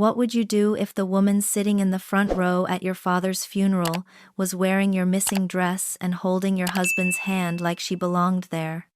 What would you do if the woman sitting in the front row at your father's funeral was wearing your missing dress and holding your husband's hand like she belonged there?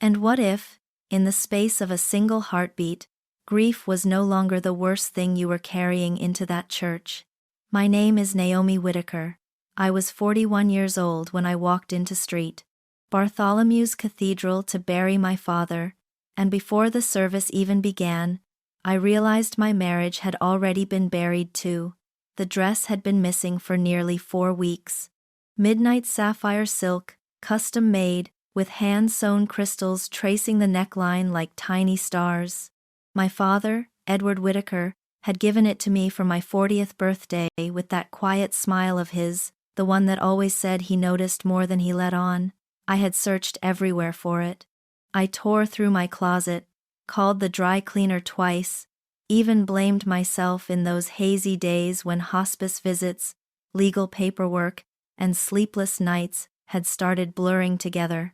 And what if, in the space of a single heartbeat, grief was no longer the worst thing you were carrying into that church? My name is Naomi Whitaker. I was 41 years old when I walked into St. Bartholomew's Cathedral to bury my father, and before the service even began, I realized my marriage had already been buried too. The dress had been missing for nearly 4 weeks. Midnight sapphire silk, custom made, with hand-sewn crystals tracing the neckline like tiny stars. My father, Edward Whitaker, had given it to me for my 40th birthday with that quiet smile of his, the one that always said he noticed more than he let on. I had searched everywhere for it. I tore through my closet, called the dry cleaner twice, even blamed myself in those hazy days when hospice visits, legal paperwork, and sleepless nights had started blurring together.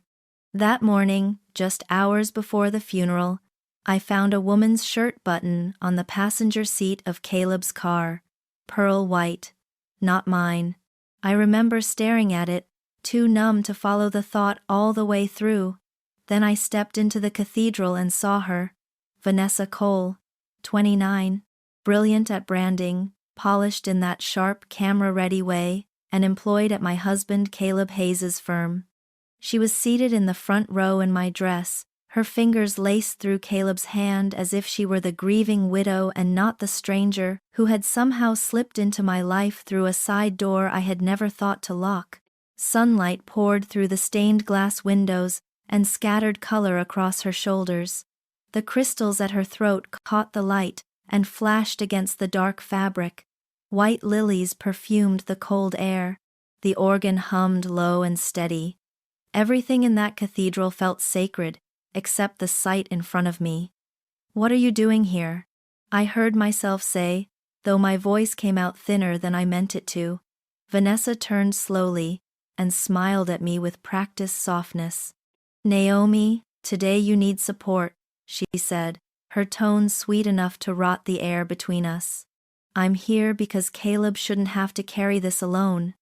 That morning, just hours before the funeral, I found a woman's shirt button on the passenger seat of Caleb's car, pearl white, not mine. I remember staring at it, too numb to follow the thought all the way through. Then I stepped into the cathedral and saw her, Vanessa Cole, 29, brilliant at branding, polished in that sharp, camera-ready way, and employed at my husband Caleb Hayes's firm. She was seated in the front row in my dress, her fingers laced through Caleb's hand as if she were the grieving widow and not the stranger who had somehow slipped into my life through a side door I had never thought to lock. Sunlight poured through the stained glass windows and scattered color across her shoulders. The crystals at her throat caught the light and flashed against the dark fabric. White lilies perfumed the cold air. The organ hummed low and steady. Everything in that cathedral felt sacred, except the sight in front of me. "What are you doing here?" I heard myself say, though my voice came out thinner than I meant it to. Vanessa turned slowly and smiled at me with practiced softness. "Naomi, today you need support," she said, her tone sweet enough to rot the air between us. "I'm here because Caleb shouldn't have to carry this alone."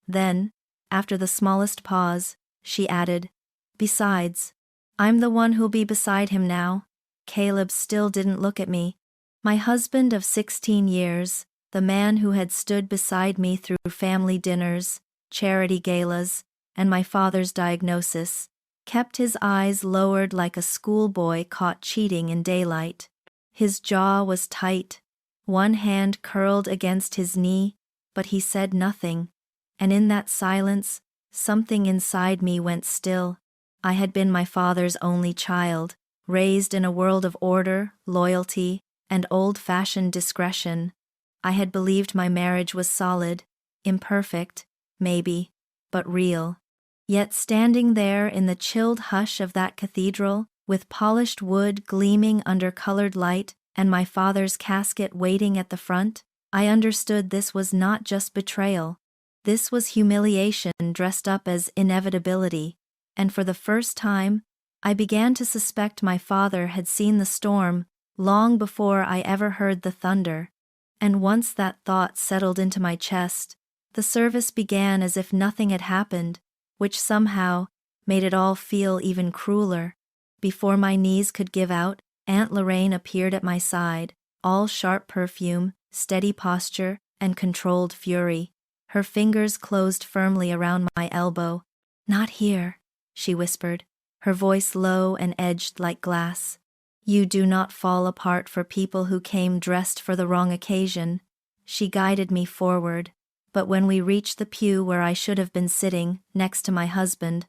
Then, after the smallest pause, she added, "Besides, I'm the one who'll be beside him now." Caleb still didn't look at me. My husband of 16 years, the man who had stood beside me through family dinners, charity galas, and my father's diagnosis, kept his eyes lowered like a schoolboy caught cheating in daylight. His jaw was tight, one hand curled against his knee, but he said nothing, and in that silence, something inside me went still. I had been my father's only child, raised in a world of order, loyalty, and old-fashioned discretion. I had believed my marriage was solid, imperfect, maybe, but real. Yet standing there in the chilled hush of that cathedral, with polished wood gleaming under colored light and my father's casket waiting at the front, I understood this was not just betrayal. This was humiliation dressed up as inevitability, and for the first time, I began to suspect my father had seen the storm long before I ever heard the thunder. And once that thought settled into my chest, the service began as if nothing had happened, which somehow made it all feel even crueler. Before my knees could give out, Aunt Lorraine appeared at my side, all sharp perfume, steady posture, and controlled fury. Her fingers closed firmly around my elbow. "Not here," she whispered, her voice low and edged like glass. "You do not fall apart for people who came dressed for the wrong occasion." She guided me forward, but when we reached the pew where I should have been sitting, next to my husband,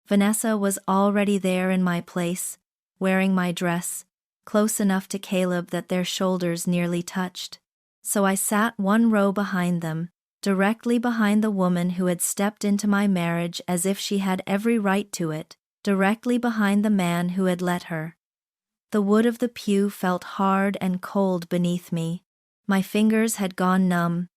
Vanessa was already there in my place, wearing my dress, close enough to Caleb that their shoulders nearly touched. So I sat one row behind them, directly behind the woman who had stepped into my marriage as if she had every right to it, directly behind the man who had let her. The wood of the pew felt hard and cold beneath me. My fingers had gone numb.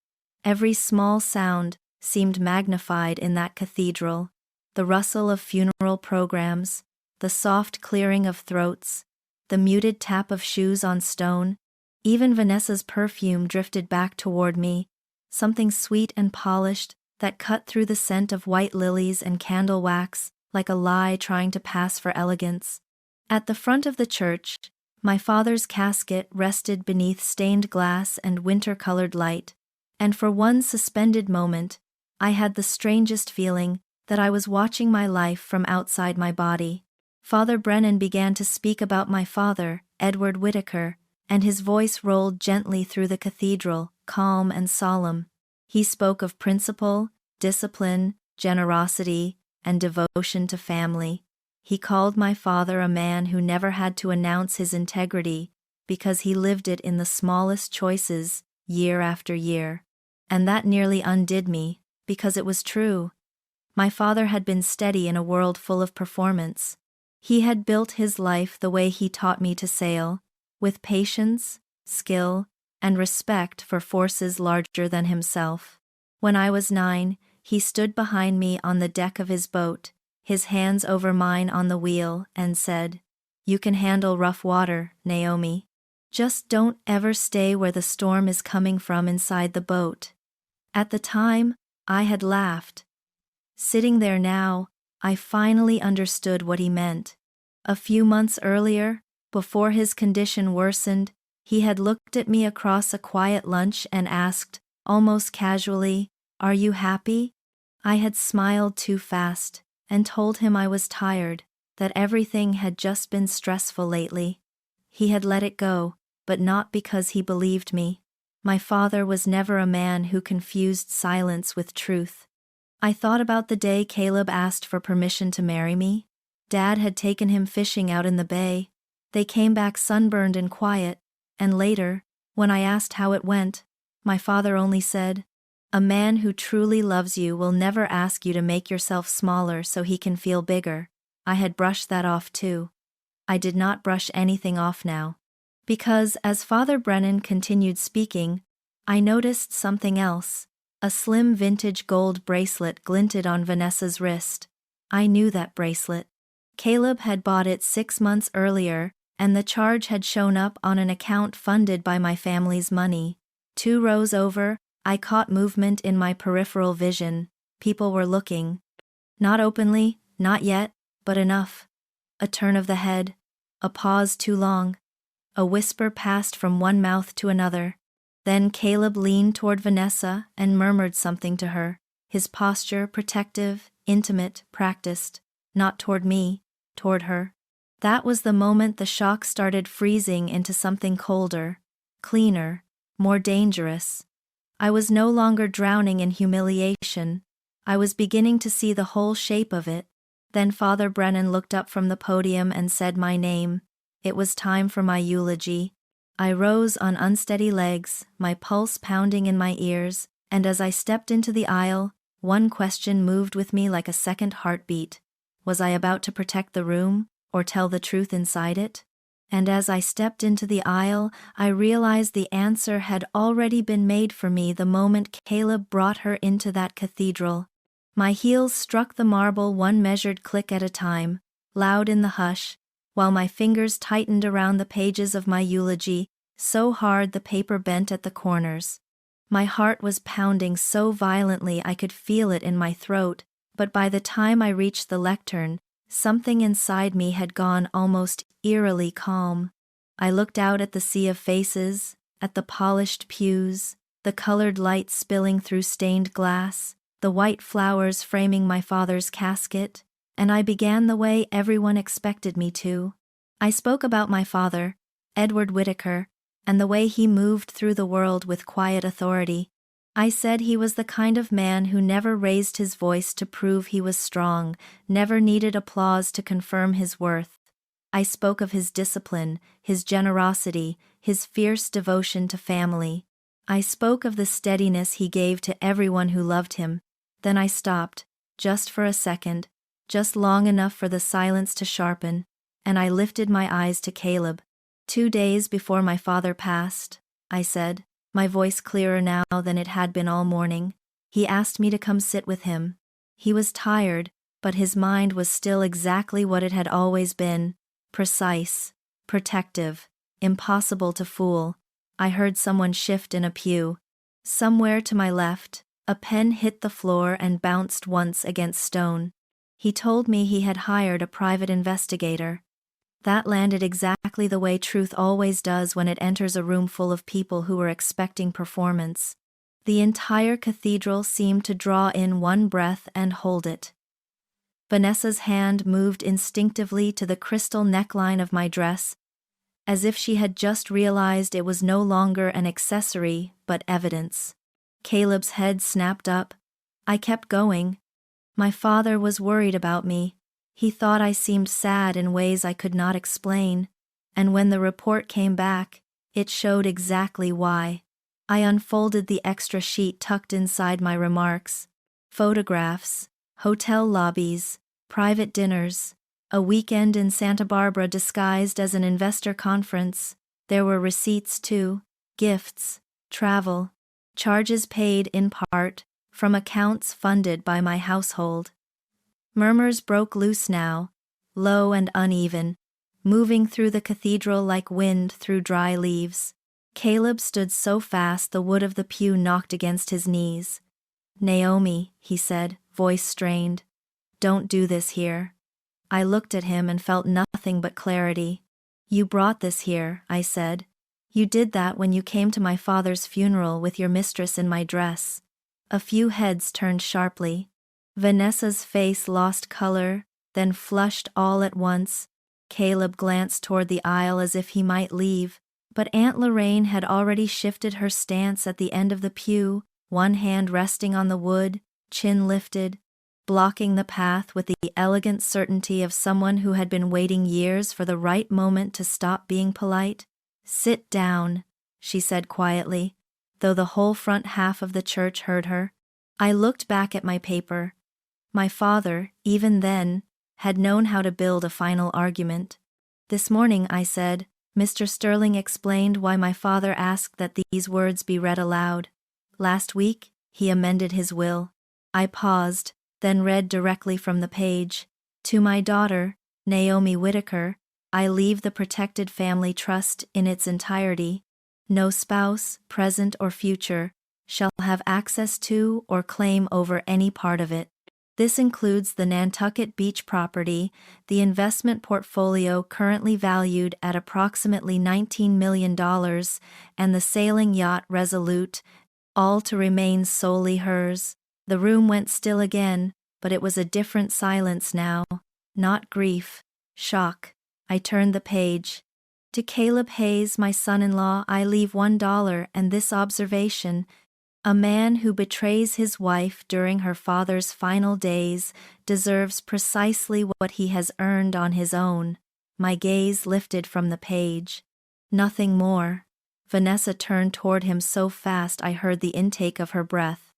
Every small sound seemed magnified in that cathedral, the rustle of funeral programs, the soft clearing of throats, the muted tap of shoes on stone, Even Vanessa's perfume drifted back toward me, something sweet and polished that cut through the scent of white lilies and candle wax like a lie trying to pass for elegance. At the front of the church, my father's casket rested beneath stained glass and winter-colored light, and for one suspended moment, I had the strangest feeling that I was watching my life from outside my body. Father Brennan began to speak about my father, Edward Whittaker, and his voice rolled gently through the cathedral, calm and solemn. He spoke of principle, discipline, generosity, and devotion to family. He called my father a man who never had to announce his integrity because he lived it in the smallest choices, year after year. And that nearly undid me, because it was true. My father had been steady in a world full of performance. He had built his life the way he taught me to sail, with patience, skill, and respect for forces larger than himself. When I was 9, he stood behind me on the deck of his boat, his hands over mine on the wheel, and said, "You can handle rough water, Naomi. Just don't ever stay where the storm is coming from inside the boat." At the time, I had laughed. Sitting there now, I finally understood what he meant. A few months earlier, before his condition worsened, he had looked at me across a quiet lunch and asked, almost casually, "Are you happy?" I had smiled too fast, and told him I was tired, that everything had just been stressful lately. He had let it go, but not because he believed me. My father was never a man who confused silence with truth. I thought about the day Caleb asked for permission to marry me. Dad had taken him fishing out in the bay. They came back sunburned and quiet, and later, when I asked how it went, my father only said, "A man who truly loves you will never ask you to make yourself smaller so he can feel bigger." I had brushed that off too. I did not brush anything off now. Because, as Father Brennan continued speaking, I noticed something else. A slim vintage gold bracelet glinted on Vanessa's wrist. I knew that bracelet. Caleb had bought it 6 months earlier, and the charge had shown up on an account funded by my family's money. 2 rows over, I caught movement in my peripheral vision. People were looking. Not openly, not yet, but enough. A turn of the head. A pause too long. A whisper passed from one mouth to another. Then Caleb leaned toward Vanessa and murmured something to her, his posture protective, intimate, practiced, not toward me, toward her. That was the moment the shock started freezing into something colder, cleaner, more dangerous. I was no longer drowning in humiliation. I was beginning to see the whole shape of it. Then Father Brennan looked up from the podium and said my name. It was time for my eulogy. I rose on unsteady legs, my pulse pounding in my ears, and as I stepped into the aisle, one question moved with me like a second heartbeat. Was I about to protect the room, or tell the truth inside it? And as I stepped into the aisle, I realized the answer had already been made for me the moment Caleb brought her into that cathedral. My heels struck the marble one measured click at a time, loud in the hush, while my fingers tightened around the pages of my eulogy, so hard the paper bent at the corners. My heart was pounding so violently I could feel it in my throat, but by the time I reached the lectern, something inside me had gone almost eerily calm. I looked out at the sea of faces, at the polished pews, the colored light spilling through stained glass, the white flowers framing my father's casket, and I began the way everyone expected me to. I spoke about my father, Edward Whittaker, and the way he moved through the world with quiet authority. I said he was the kind of man who never raised his voice to prove he was strong, never needed applause to confirm his worth. I spoke of his discipline, his generosity, his fierce devotion to family. I spoke of the steadiness he gave to everyone who loved him. Then I stopped, just for a second, just long enough for the silence to sharpen, and I lifted my eyes to Caleb. 2 days before my father passed, I said, my voice clearer now than it had been all morning. He asked me to come sit with him. He was tired, but his mind was still exactly what it had always been, precise, protective, impossible to fool. I heard someone shift in a pew. Somewhere to my left, a pen hit the floor and bounced once against stone. He told me he had hired a private investigator. That landed exactly the way truth always does when it enters a room full of people who were expecting performance. The entire cathedral seemed to draw in one breath and hold it. Vanessa's hand moved instinctively to the crystal neckline of my dress, as if she had just realized it was no longer an accessory but evidence. Caleb's head snapped up. I kept going. My father was worried about me. He thought I seemed sad in ways I could not explain, and when the report came back, it showed exactly why. I unfolded the extra sheet tucked inside my remarks. Photographs, hotel lobbies, private dinners, a weekend in Santa Barbara disguised as an investor conference. There were receipts too, gifts, travel, charges paid in part from accounts funded by my household. Murmurs broke loose now, low and uneven, moving through the cathedral like wind through dry leaves. Caleb stood so fast the wood of the pew knocked against his knees. "Naomi," he said, voice strained. "Don't do this here." I looked at him and felt nothing but clarity. "You brought this here," I said. "You did that when you came to my father's funeral with your mistress in my dress." A few heads turned sharply. Vanessa's face lost color, then flushed all at once. Caleb glanced toward the aisle as if he might leave, but Aunt Lorraine had already shifted her stance at the end of the pew, one hand resting on the wood, chin lifted, blocking the path with the elegant certainty of someone who had been waiting years for the right moment to stop being polite. "Sit down," she said quietly, though the whole front half of the church heard her. I looked back at my paper. My father, even then, had known how to build a final argument. "This morning," I said, "Mr. Sterling explained why my father asked that these words be read aloud. Last week, he amended his will." I paused, then read directly from the page. "To my daughter, Naomi Whitaker, I leave the protected family trust in its entirety. No spouse, present or future, shall have access to or claim over any part of it. This includes the Nantucket Beach property, the investment portfolio currently valued at approximately $19 million, and the sailing yacht Resolute, all to remain solely hers." The room went still again, but it was a different silence now, not grief, shock. I turned the page. "To Caleb Hayes, my son-in-law, I leave $1 and this observation. A man who betrays his wife during her father's final days deserves precisely what he has earned on his own." My gaze lifted from the page. Nothing more. Vanessa turned toward him so fast I heard the intake of her breath.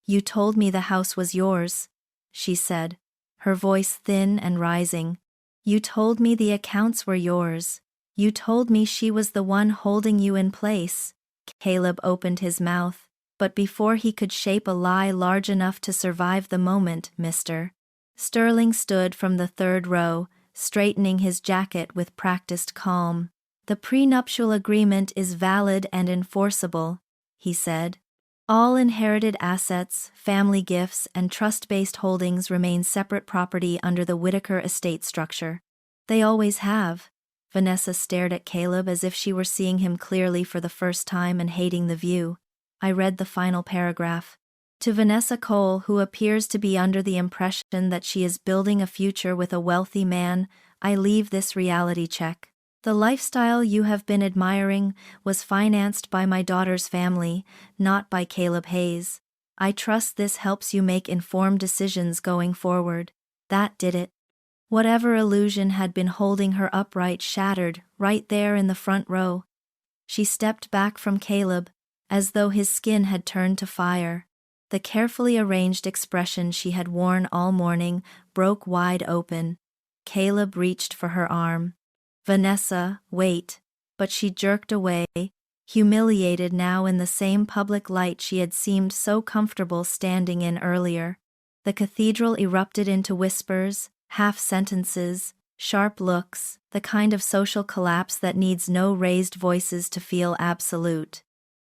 "You told me the house was yours," she said, her voice thin and rising. "You told me the accounts were yours. You told me she was the one holding you in place." Caleb opened his mouth, but before he could shape a lie large enough to survive the moment, Mr. Sterling stood from the third row, straightening his jacket with practiced calm. "The prenuptial agreement is valid and enforceable," he said. "All inherited assets, family gifts, and trust-based holdings remain separate property under the Whitaker estate structure. They always have." Vanessa stared at Caleb as if she were seeing him clearly for the first time and hating the view. I read the final paragraph. "To Vanessa Cole, who appears to be under the impression that she is building a future with a wealthy man, I leave this reality check. The lifestyle you have been admiring was financed by my daughter's family, not by Caleb Hayes. I trust this helps you make informed decisions going forward." That did it. Whatever illusion had been holding her upright shattered right there in the front row. She stepped back from Caleb, as though his skin had turned to fire. The carefully arranged expression she had worn all morning broke wide open. Caleb reached for her arm. "Vanessa, wait," but she jerked away, humiliated now in the same public light she had seemed so comfortable standing in earlier. The cathedral erupted into whispers, half sentences, Sharp looks, the kind of social collapse that needs no raised voices to feel absolute.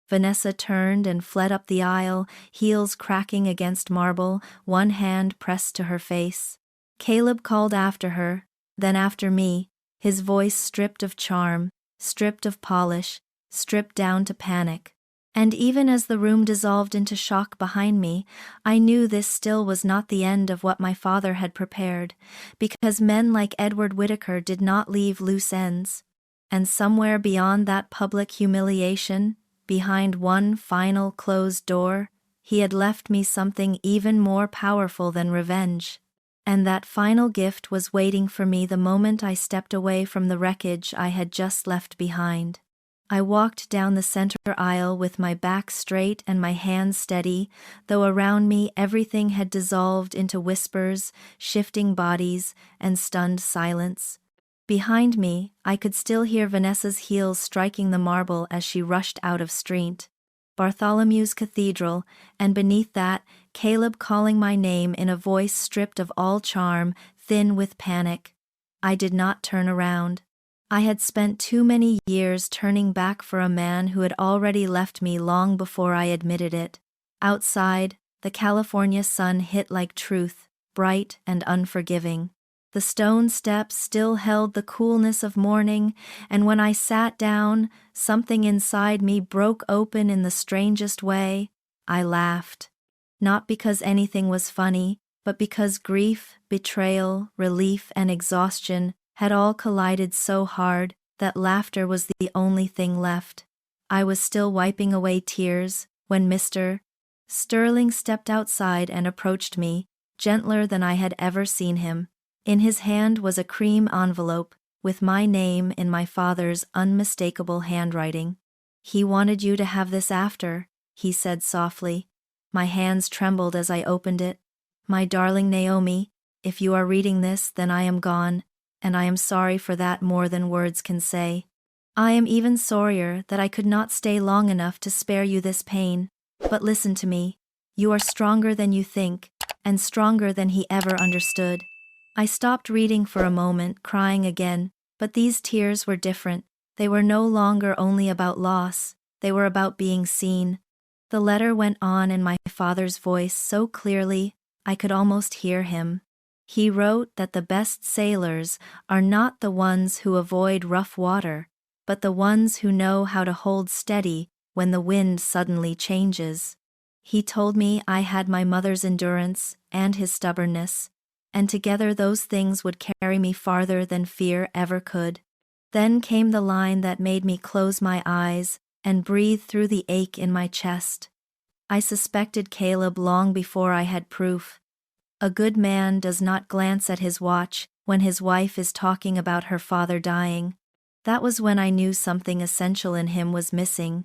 Vanessa turned and fled up the aisle, heels cracking against marble, one hand pressed to her face. Caleb called after her, then after me, his voice stripped of charm, stripped of polish, stripped down to panic. And even as the room dissolved into shock behind me, I knew this still was not the end of what my father had prepared, because men like Edward Whittaker did not leave loose ends. And somewhere beyond that public humiliation, behind one final closed door, he had left me something even more powerful than revenge. And that final gift was waiting for me the moment I stepped away from the wreckage I had just left behind. I walked down the center aisle with my back straight and my hands steady, though around me everything had dissolved into whispers, shifting bodies, and stunned silence. Behind me, I could still hear Vanessa's heels striking the marble as she rushed out of St. Bartholomew's Cathedral, and beneath that, Caleb calling my name in a voice stripped of all charm, thin with panic. I did not turn around. I had spent too many years turning back for a man who had already left me long before I admitted it. Outside, the California sun hit like truth, bright and unforgiving. The stone steps still held the coolness of morning, and when I sat down, something inside me broke open in the strangest way. I laughed. Not because anything was funny, but because grief, betrayal, relief, and exhaustion had all collided so hard that laughter was the only thing left. I was still wiping away tears when Mr. Sterling stepped outside and approached me, gentler than I had ever seen him. In his hand was a cream envelope, with my name in my father's unmistakable handwriting. "He wanted you to have this after," he said softly. My hands trembled as I opened it. "My darling Naomi, if you are reading this, then I am gone, and I am sorry for that more than words can say. I am even sorrier that I could not stay long enough to spare you this pain. But listen to me. You are stronger than you think, and stronger than he ever understood." I stopped reading for a moment, crying again, but these tears were different. They were no longer only about loss, they were about being seen. The letter went on in my father's voice so clearly, I could almost hear him. He wrote that the best sailors are not the ones who avoid rough water, but the ones who know how to hold steady when the wind suddenly changes. He told me I had my mother's endurance and his stubbornness, and together those things would carry me farther than fear ever could. Then came the line that made me close my eyes and breathe through the ache in my chest. I suspected Caleb long before I had proof. A good man does not glance at his watch when his wife is talking about her father dying. That was when I knew something essential in him was missing.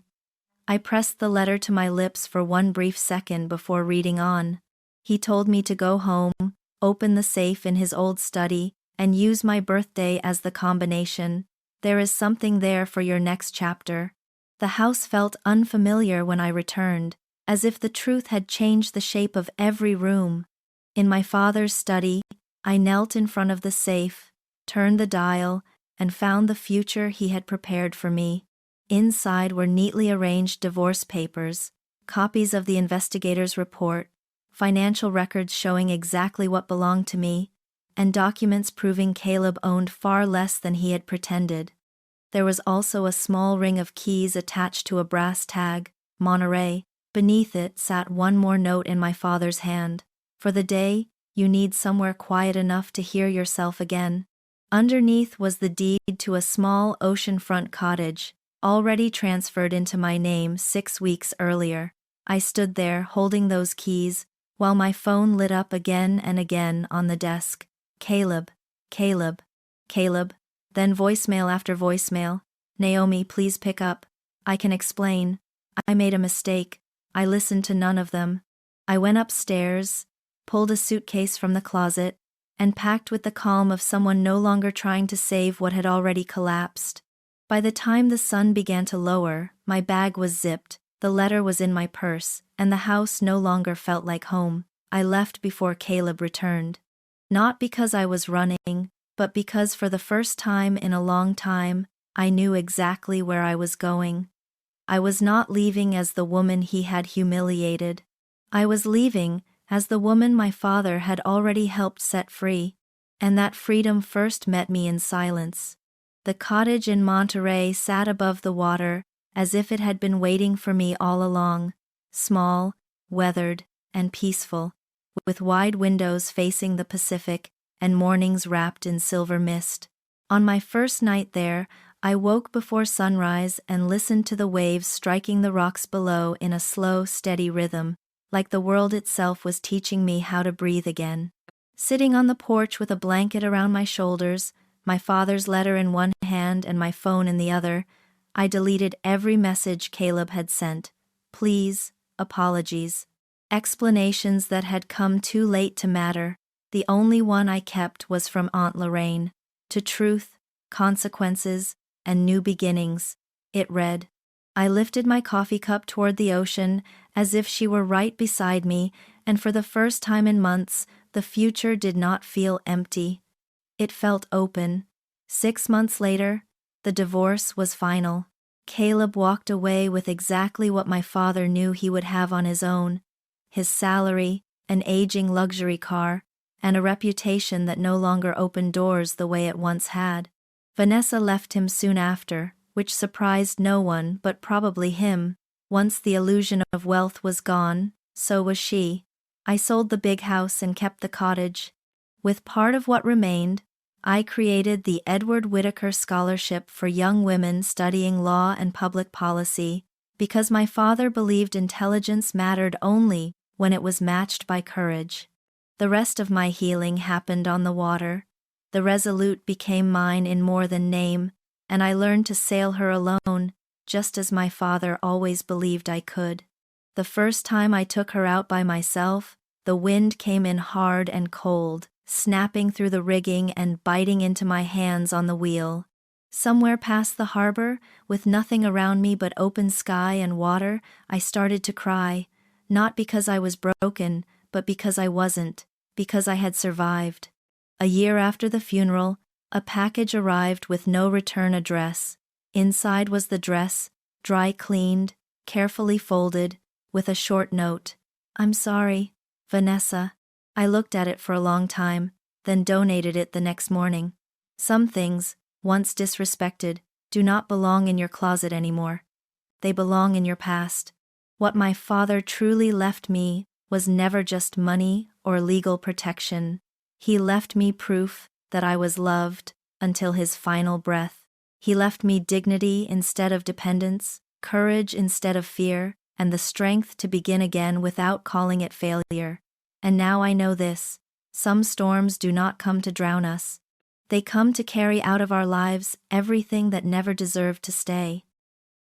I pressed the letter to my lips for one brief second before reading on. He told me to go home, open the safe in his old study, and use my birthday as the combination. There is something there for your next chapter. The house felt unfamiliar when I returned, as if the truth had changed the shape of every room. In my father's study, I knelt in front of the safe, turned the dial, and found the future he had prepared for me. Inside were neatly arranged divorce papers, copies of the investigator's report, financial records showing exactly what belonged to me, and documents proving Caleb owned far less than he had pretended. There was also a small ring of keys attached to a brass tag, Monterey. Beneath it sat one more note in my father's hand. "For the day, you need somewhere quiet enough to hear yourself again." Underneath was the deed to a small oceanfront cottage, already transferred into my name 6 weeks earlier. I stood there holding those keys, while my phone lit up again and again on the desk. "Caleb, Caleb, Caleb." Then voicemail after voicemail. "Naomi, please pick up. I can explain. I made a mistake." I listened to none of them. I went upstairs, pulled a suitcase from the closet, and packed with the calm of someone no longer trying to save what had already collapsed. By the time the sun began to lower, my bag was zipped, the letter was in my purse, and the house no longer felt like home. I left before Caleb returned. Not because I was running, but because for the first time in a long time, I knew exactly where I was going. I was not leaving as the woman he had humiliated. I was leaving as the woman my father had already helped set free, and that freedom first met me in silence. The cottage in Monterey sat above the water, as if it had been waiting for me all along, small, weathered, and peaceful, with wide windows facing the Pacific and mornings wrapped in silver mist. On my first night there, I woke before sunrise and listened to the waves striking the rocks below in a slow, steady rhythm, like the world itself was teaching me how to breathe again. Sitting on the porch with a blanket around my shoulders, my father's letter in one hand and my phone in the other, I deleted every message Caleb had sent. Please, apologies, explanations that had come too late to matter. The only one I kept was from Aunt Lorraine. To truth, consequences, and new beginnings. It read. I lifted my coffee cup toward the ocean, as if she were right beside me, and for the first time in months, the future did not feel empty. It felt open. 6 months later, the divorce was final. Caleb walked away with exactly what my father knew he would have on his own: his salary, an aging luxury car, and a reputation that no longer opened doors the way it once had. Vanessa left him soon after, which surprised no one but probably him. Once the illusion of wealth was gone, so was she. I sold the big house and kept the cottage. With part of what remained, I created the Edward Whittaker Scholarship for young women studying law and public policy, because my father believed intelligence mattered only when it was matched by courage. The rest of my healing happened on the water. The Resolute became mine in more than name, and I learned to sail her alone, just as my father always believed I could. The first time I took her out by myself, the wind came in hard and cold, snapping through the rigging and biting into my hands on the wheel. Somewhere past the harbor, with nothing around me but open sky and water, I started to cry, not because I was broken, but because I wasn't, because I had survived. A year after the funeral, a package arrived with no return address. Inside was the dress, dry cleaned, carefully folded, with a short note. I'm sorry, Vanessa. I looked at it for a long time, then donated it the next morning. Some things, once disrespected, do not belong in your closet anymore. They belong in your past. What my father truly left me was never just money or legal protection. He left me proof that I was loved until his final breath. He left me dignity instead of dependence, courage instead of fear, and the strength to begin again without calling it failure. And now I know this: some storms do not come to drown us. They come to carry out of our lives everything that never deserved to stay.